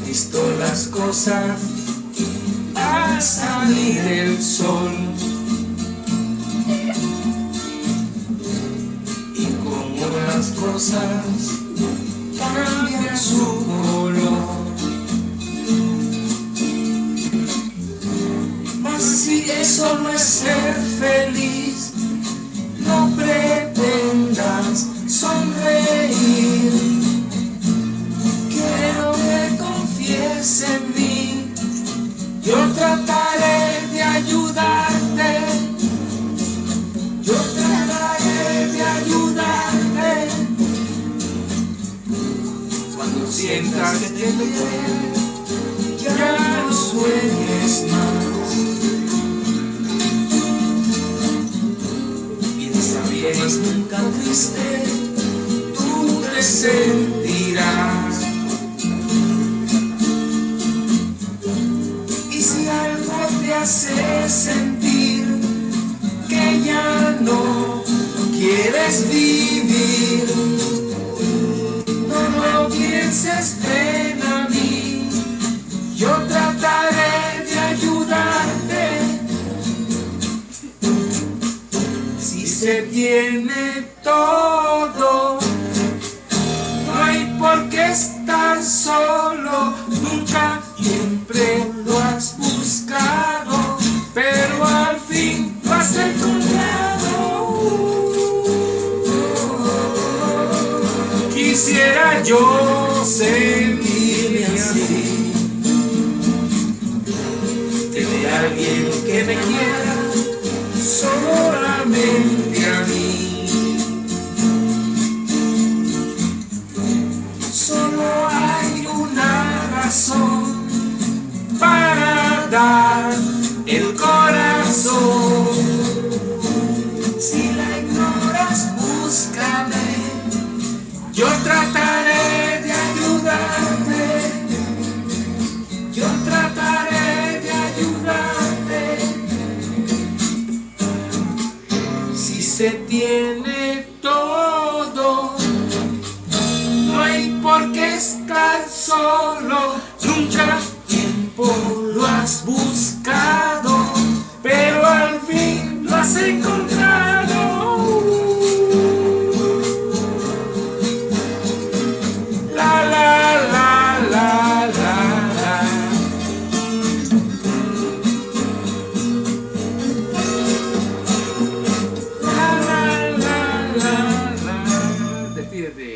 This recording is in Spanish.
Visto las cosas al salir el sol y como las cosas cambian su color. Mas si eso no es ser feliz, no pretendas sonreír. Quiero que confíes en mí, yo trataré de ayudarte, yo trataré de ayudarte. Cuando sientas que te duele, ya no sueñes más. Piensa bien, nunca triste, tú te sentirás. Te hace sentir que ya no quieres vivir, no lo pienses, ven a mí, yo trataré de ayudarte. Si se tiene todo, no hay por qué estar solo, nunca, siempre lo has buscado, pero al fin lo has encontrado. Quisiera yo sentirme así, tener a alguien que me quiera solamente a mí. Solo hay una razón para dar el corazón. Si la ignoras, búscame, yo trataré de ayudarte, yo trataré de ayudarte. Si se tiene todo, no hay por qué estar solo, nunca tiempo lo has buscado, pero al fin lo has encontrado. La la la la la la. La la la la la. Despídete.